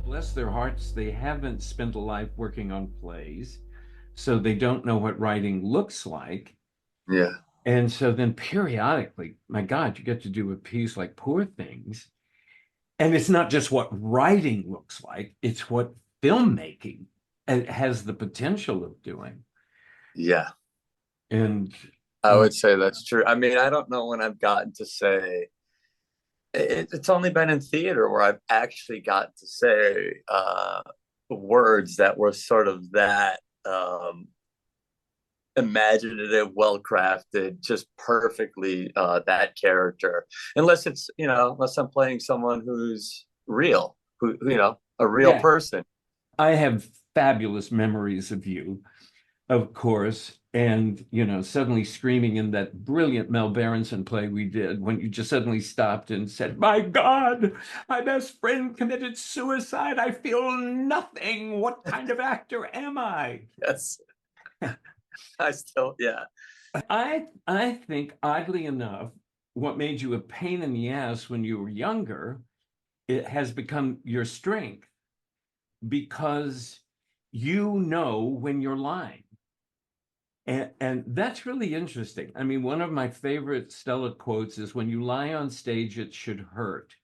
bless their hearts, they haven't spent a life working on plays, so they don't know what writing looks like. Yeah. And so then periodically, my God, you get to do a piece like Poor Things. And it's not just what writing looks like, it's what filmmaking has the potential of doing. Yeah. And I uh, would say that's true. I mean, I don't know when I've gotten to say it's only been in theater where I've actually got to say words that were sort of that imaginative, well crafted, just perfectly that character. Unless I'm playing someone who's real, a real yeah, person. I have fabulous memories of you, of course. And, suddenly screaming in that brilliant Mel Berenson play we did when you just suddenly stopped and said, My God, my best friend committed suicide. I feel nothing. What kind of actor am I? Yes, I still, yeah, I think, oddly enough, what made you a pain in the ass when you were younger, it has become your strength because you know when you're lying. And that's really interesting. I mean, one of my favorite Stella quotes is when you lie on stage, it should hurt.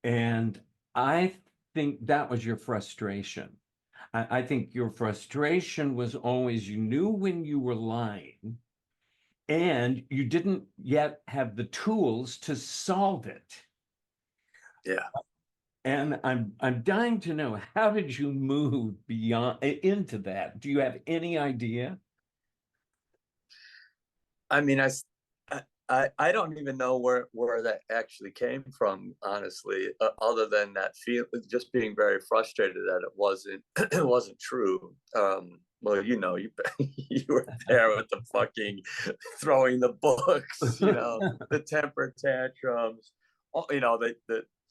And I think that was your frustration. I think your frustration was always you knew when you were lying and you didn't yet have the tools to solve it. yeah. And I'm dying to know, how did you move beyond into that? Do you have any idea? I mean, I don't even know where that actually came from, honestly, other than that feel, just being very frustrated that it wasn't it wasn't true. Well, you were there with the fucking throwing the books, the temper tantrums,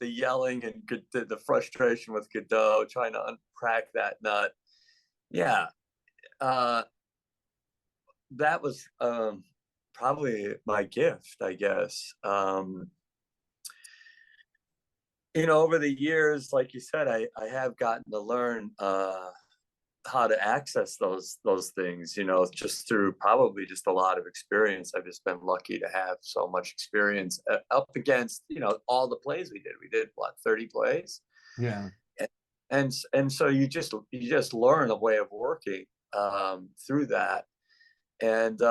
the yelling and the frustration with Godot trying to unpack that nut. Yeah, uh, that was probably my gift, I guess. Over the years, like you said, I have gotten to learn how to access those things, just through probably just a lot of experience. I've just been lucky to have so much experience up against, all the plays we did. We did what, 30 plays? Yeah. And so you just learn a way of working through that. And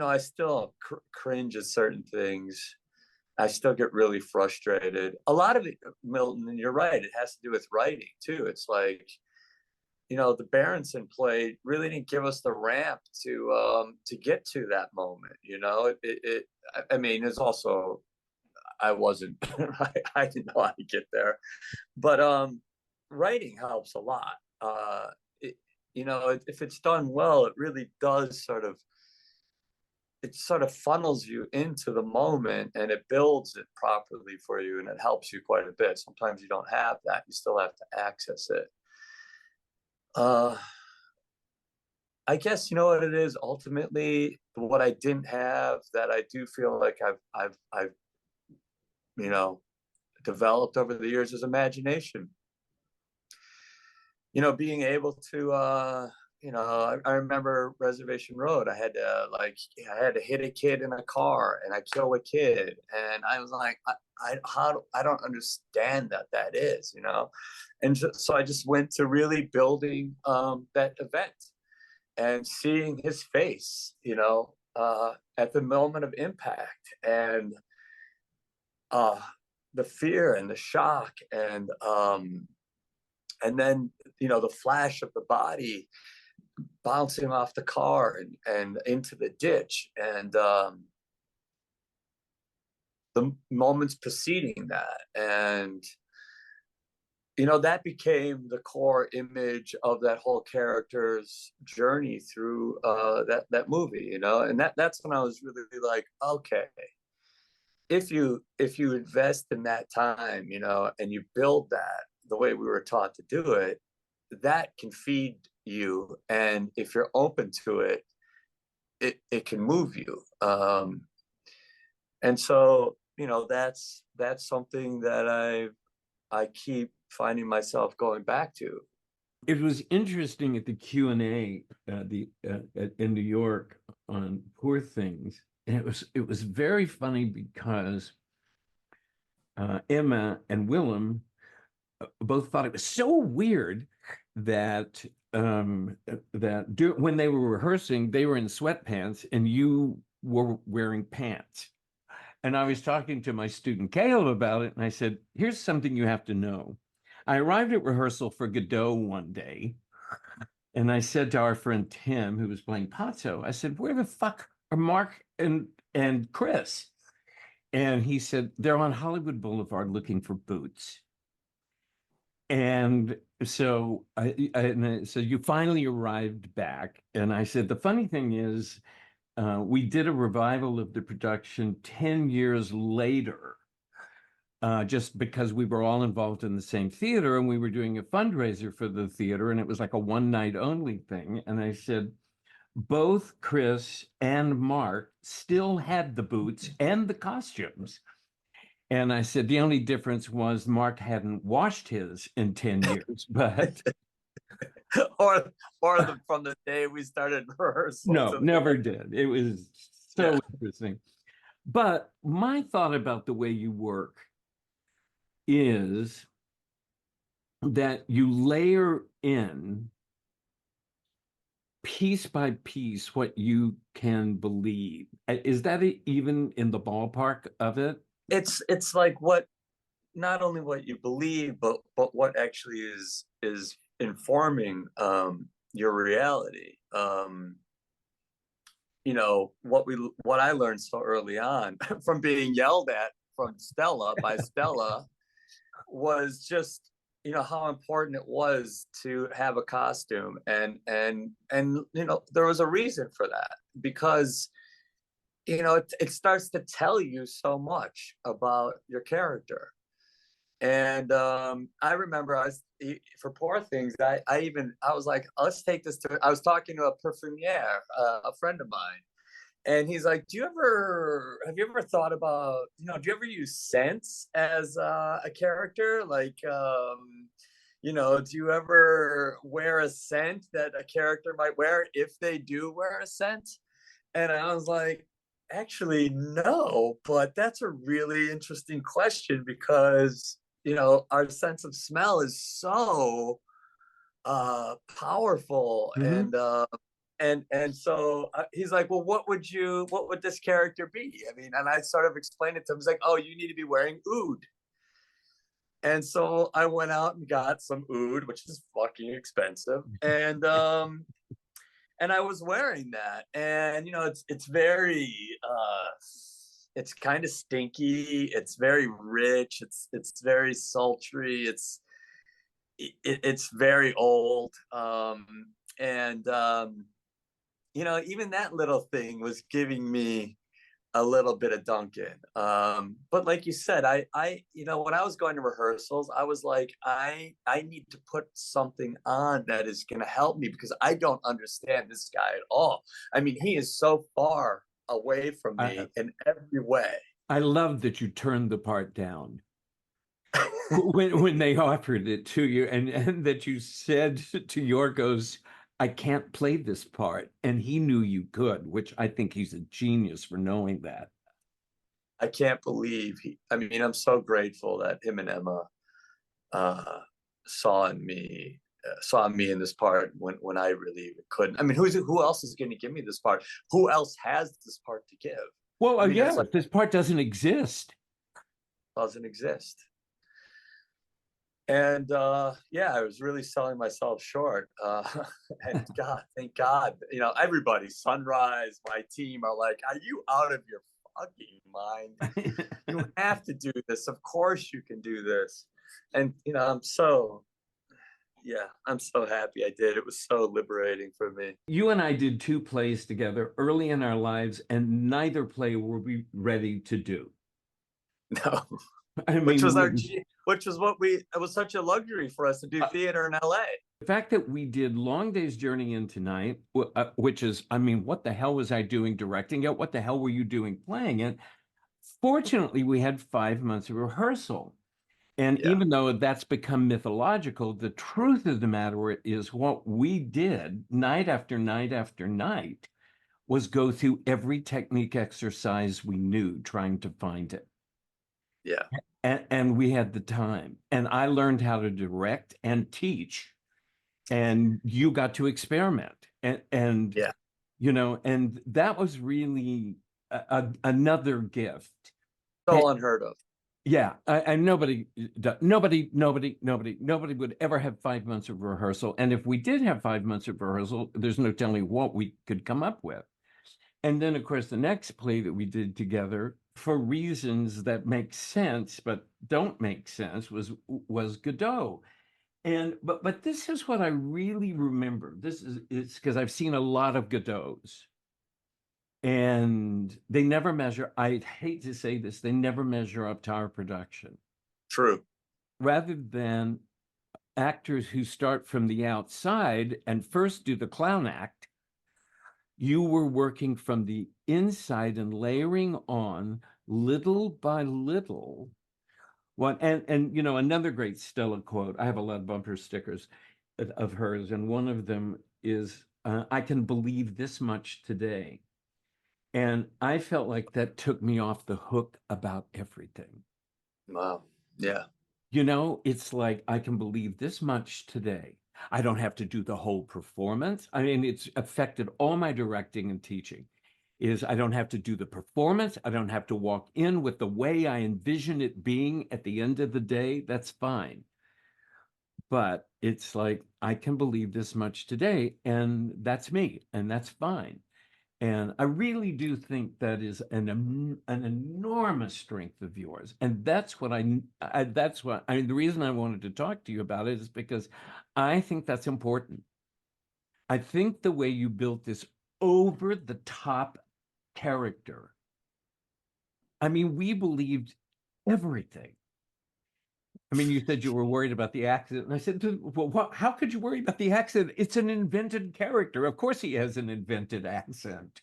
I still cringe at certain things. I still get really frustrated. A lot of it, Milton, and you're right, it has to do with writing too. It's like, the Berenson play really didn't give us the ramp to get to that moment. I mean, it's also I wasn't I didn't know how to get there, but writing helps a lot. It, if it's done well, it really does sort of funnels you into the moment and it builds it properly for you and it helps you quite a bit. Sometimes you don't have that. You still have to access it. Uh, I guess you know what it is. Ultimately, what I didn't have that I do feel like I've you know developed over the years is imagination. Being able to I remember Reservation Road. I had to hit a kid in a car and I kill a kid, and I was like, I don't understand that is. And so I just went to really building that event and seeing his face, at the moment of impact, and uh, the fear and the shock, and then the flash of the body bouncing off the car and into the ditch, and the moments preceding that, and that became the core image of that whole character's journey through that movie, and that's when I was really like, okay, if you invest in that time, and you build that the way we were taught to do it, that can feed you, and if you're open to it, it can move you. And so that's something that I keep finding myself going back to. It was interesting at the Q&A in New York on Poor Things, and it was very funny because Emma and Willem both thought it was so weird that when they were rehearsing, they were in sweatpants and you were wearing pants. And I was talking to my student Caleb about it, and I said, "Here's something you have to know. I arrived at rehearsal for Godot one day, and I said to our friend Tim, who was playing Pato, I said, 'Where the fuck are Mark and Chris?' And he said, 'They're on Hollywood Boulevard looking for boots.'" And so so you finally arrived back. And I said, the funny thing is, we did a revival of the production 10 years later, just because we were all involved in the same theater and we were doing a fundraiser for the theater, and it was like a one night only thing. And I said, both Chris and Mark still had the boots and the costumes. And I said, the only difference was Mark hadn't washed his in 10 years, but or from the day we started rehearsal. no, never did. It was so Yeah. interesting. But my thought about the way you work is that you layer in piece by piece what you can believe. Is that even in the ballpark of it? It's like what, not only what you believe, but what actually is informing your reality. You know, what I learned so early on from being yelled at from Stella by Stella was just, you know, how important it was to have a costume. And you know, there was a reason for that, because you know, it starts to tell you so much about your character. And I remember for Poor Things, I was like, let's take this to, I was talking to a perfumier, a friend of mine, and he's like, have you ever thought about, you know, do you ever use scents as a character? Like, you know, do you ever wear a scent that a character might wear if they do wear a scent? And I was like, actually, no, but that's a really interesting question, because, you know, our sense of smell is so powerful. Mhm. And so he's like, well, what would this character be? I mean, and I sort of explained it to him. He's like, oh, you need to be wearing oud. And so I went out and got some oud, which is fucking expensive. And I was wearing that, and you know, it's very it's kind of stinky, it's very rich, it's very sultry, it's very old. And you know, even that little thing was giving me a little bit of Duncan. But like you said, you know, when I was going to rehearsals, I was like, I need to put something on that is going to help me, because I don't understand this guy at all. I mean, he is so far away from me in every way. I love that you turned the part down when they offered it to you, and that you said to Yorgos, I can't play this part. And he knew you could, which I think he's a genius for knowing that. I can't believe I mean, I'm so grateful that him and Emma saw me in this part when I really couldn't. I mean, who else is going to give me this part? Who else has this part to give? Well, I mean, yeah, like, this part doesn't exist. doesn't exist. And yeah, I was really selling myself short. And God, thank God, you know, everybody, Sunrise, my team are like, are you out of your fucking mind? You have to do this. Of course you can do this. And, you know, I'm so happy I did. It was so liberating for me. You and I did two plays together early in our lives, and neither play were we ready to do. No, I which mean, was it was such a luxury for us to do theater in LA. the fact that we did Long Day's Journey into Night, which is, I mean, what the hell was I doing directing it? What the hell were you doing playing it? Fortunately, we had 5 months of rehearsal. And Yeah. even though that's become mythological, the truth of the matter is what we did night after night after night was go through every technique exercise we knew, trying to find it. Yeah. And we had the time. And I learned how to direct and teach, and you got to experiment. And Yeah. you know, and that was really another gift. So unheard of. Yeah, and nobody would ever have 5 months of rehearsal. And if we did have 5 months of rehearsal, there's no telling what we could come up with. And then, of course, the next play that we did together, for reasons that make sense but don't make sense, was Godot. And but this is what I really remember. This is it's because I've seen a lot of Godots, and they never measure. I hate to say this, they never measure up to our production. True. Rather than actors who start from the outside and first do the clown act, you were working from the inside and layering on little by little. What and you know, another great Stella quote. I have a lot of bumper stickers of hers, and one of them is, "I can believe this much today." And I felt like that took me off the hook about everything. Wow. Yeah. You know, it's like, I can believe this much today. I don't have to do the whole performance. I mean, it's affected all my directing and teaching. Is I don't have to do the performance. I don't have to walk in with the way I envision it being at the end of the day. That's fine. But it's like, I can believe this much today, and that's me, and that's fine. And I really do think that is an enormous strength of yours. And that's what that's what I mean. The reason I wanted to talk to you about it is because I think that's important. I think the way you built this over the top character, I mean, we believed everything. I mean, you said you were worried about the accident. And I said, well, how could you worry about the accident? It's an invented character. Of course, he has an invented accent.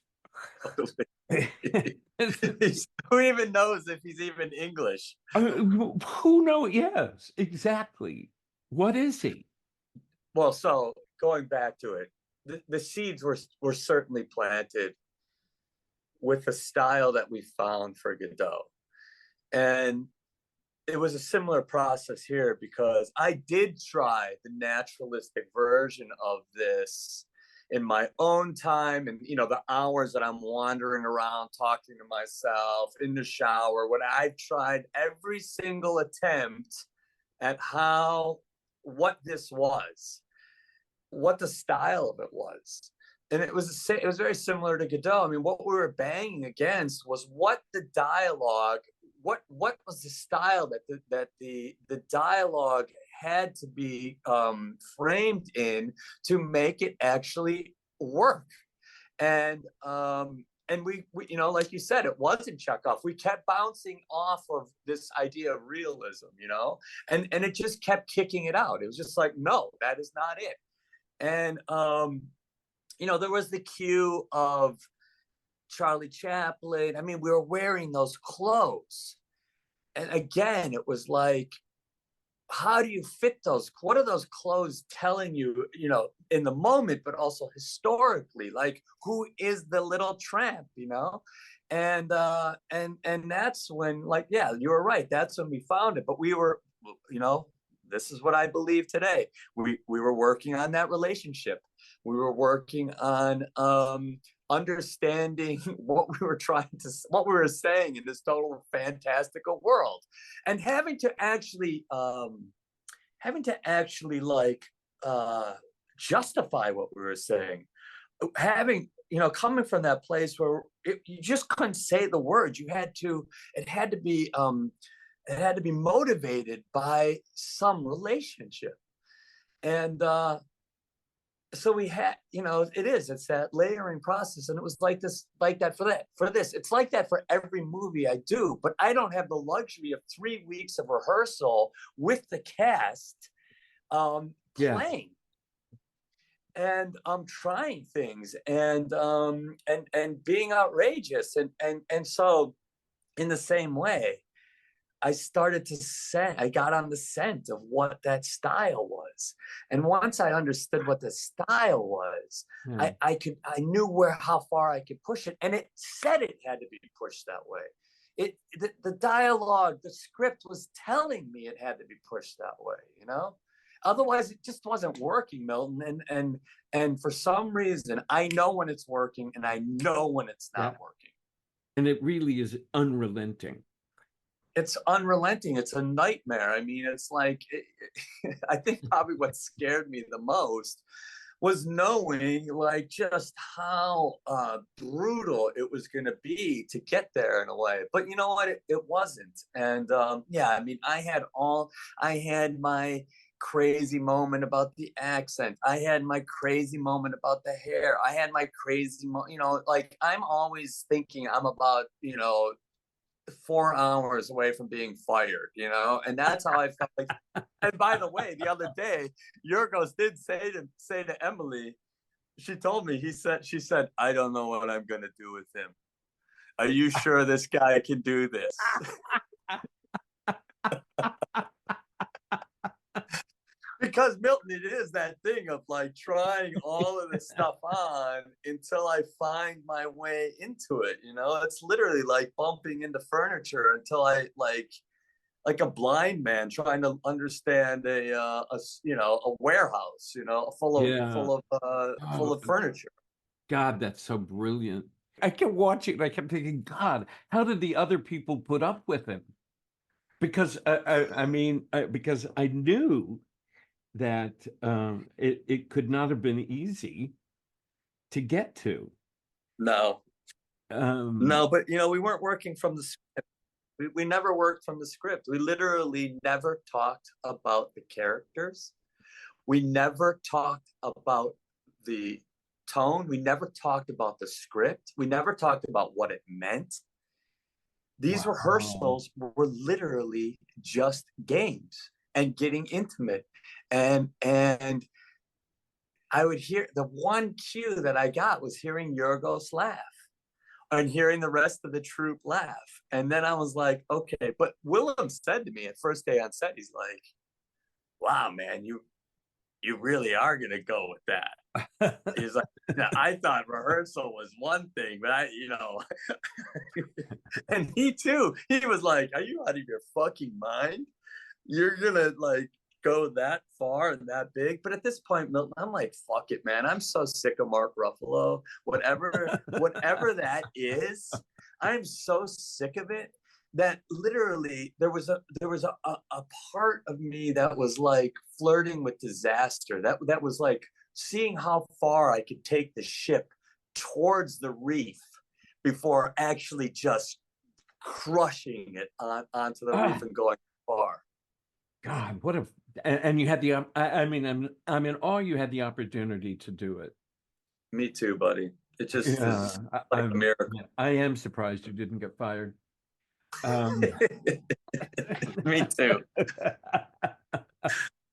Who even knows if he's even English? Who knows? Yes, exactly. What is he? Well, so going back to it, the seeds were certainly planted with the style that we found for Godot. And it was a similar process here because I did try the naturalistic version of this in my own time, and you know, the hours that I'm wandering around talking to myself in the shower, when I've tried every single attempt at how what this was, what the style of it was. And it was very similar to Godot. I mean, what we were banging against was what the dialogue, what was the style that the dialogue had to be framed in to make it actually work. And we, you know, like you said, it wasn't Chekhov. We kept bouncing off of this idea of realism, you know, and it just kept kicking it out. It was just like, no, that is not it. And you know, there was the cue of Charlie Chaplin. I mean, we were wearing those clothes. And again, it was like, how do you fit those? What are those clothes telling you, you know, in the moment, but also historically? Like, who is the little tramp, you know? And that's when, like, yeah, you were right. That's when we found it. But we were, you know, this is what I believe today. We were working on that relationship. We were working on understanding what we were what we were saying in this total fantastical world, and having to actually like justify what we were saying, having, you know, coming from that place where you just couldn't say the words. You had to, it had to be it had to be motivated by some relationship. And so we had, you know, it's that layering process. And it was like this, like that for this, it's like that for every movie I do. But I don't have the luxury of 3 weeks of rehearsal with the cast Yeah. playing and trying things and being outrageous. And so in the same way, I started to I got on the scent of what that style was. And once I understood what the style was, Yeah. I knew how far I could push it. And it said it had to be pushed that way. The dialogue, the script was telling me it had to be pushed that way, you know? Otherwise, it just wasn't working, Milton. And for some reason, I know when it's working and I know when it's Yeah. not working. And it really is unrelenting. It's unrelenting. It's a nightmare. I mean, it's like, I think probably what scared me the most was knowing like just how brutal it was going to be to get there in a way. But you know what? It wasn't. And yeah, I mean, I had my crazy moment about the accent. I had my crazy moment about the hair. I had my crazy, you know, like I'm always thinking I'm about, you know, 4 hours away from being fired, you know, and that's how I felt. Like, and by the way, the other day, Yorgos did say to Emily, she told me, she said, I don't know what I'm gonna do with him. Are you sure this guy can do this? Because Milton, it is that thing of like trying all of this stuff on until I find my way into it. You know, it's literally like bumping into furniture until I like a blind man trying to understand a you know, a warehouse, you know, Yeah. full Oh, of furniture. God, that's so brilliant. I kept watching and I kept thinking, God, how did the other people put up with him? Because I mean, because I knew that it could not have been easy to get to. No, Um, no, but you know, we weren't working from the script. We never worked from the script. We literally never talked about the characters. We never talked about the tone. We never talked about the script. We never talked about what it meant. These wow. rehearsals were literally just games and getting intimate. And I would hear the one cue that I got was hearing Yorgos laugh and hearing the rest of the troupe laugh. And then I was like, okay, but Willem said to me at first day on set, he's like, wow, man, you really are gonna go with that. He's like, yeah, I thought rehearsal was one thing, but I, you know, and he too, he was like, are you out of your fucking mind? You're gonna like go that far and that big. But at this point, Milton, I'm like, fuck it, man. I'm so sick of Mark Ruffalo. Whatever that is, I'm so sick of it that literally there was a part of me that was like flirting with disaster. That was like seeing how far I could take the ship towards the reef before actually just crushing it onto the reef Ah, and going far. God, what a and you had the I mean I'm in awe you had the opportunity to do it. Me too, buddy. It just Yeah, is like a miracle. yeah, I am surprised you didn't get fired. Um, Me too.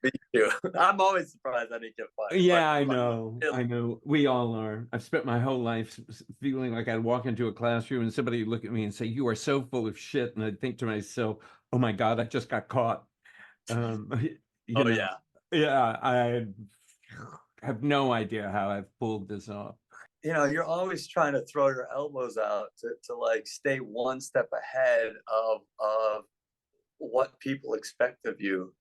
Me too. I'm always surprised I didn't get fired, yeah, I but know. really, I know. We all are. I've spent my whole life feeling like I'd walk into a classroom and somebody would look at me and say, "You are so full of shit," and I'd think to myself, "Oh my God, I just got caught." Um, you oh know, yeah. yeah, I have no idea how I've pulled this off. You know, you're always trying to throw your elbows out to like stay one step ahead of what people expect of you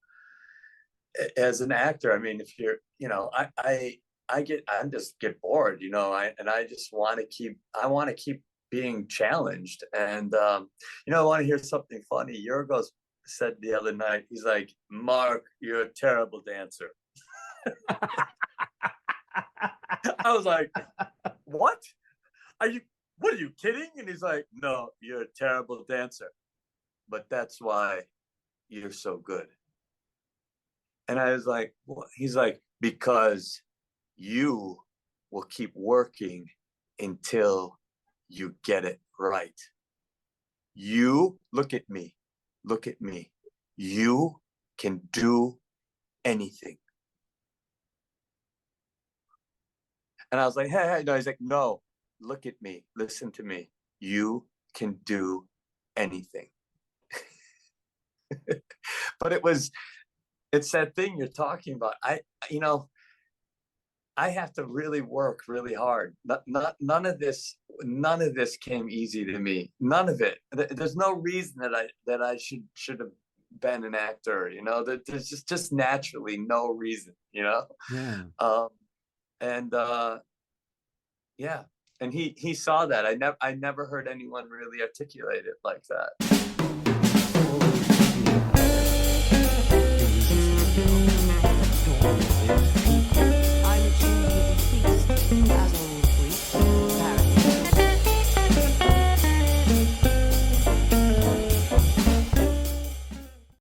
as an actor. I mean, if you're, you know, I just get bored, you know, I just want to keep being challenged. And, you know, I want to hear something funny. Yorgos said the other night, he's like, Mark, you're a terrible dancer. I was like, what? Are you, what are you kidding? And he's like, no, you're a terrible dancer, but that's why you're so good. And I was like, what? He's like, because you will keep working until you get it right. You look at me, look at me. You can do anything. And I was like, hey, no. He's like, no, look at me, listen to me. You can do anything. But it's that thing you're talking about. You know, I have to really work really hard. None of this came easy to me. None of it. There's no reason that I should have been an actor. You know, there's just naturally no reason. You know, Yeah. and yeah, and he saw that. I never heard anyone really articulate it like that.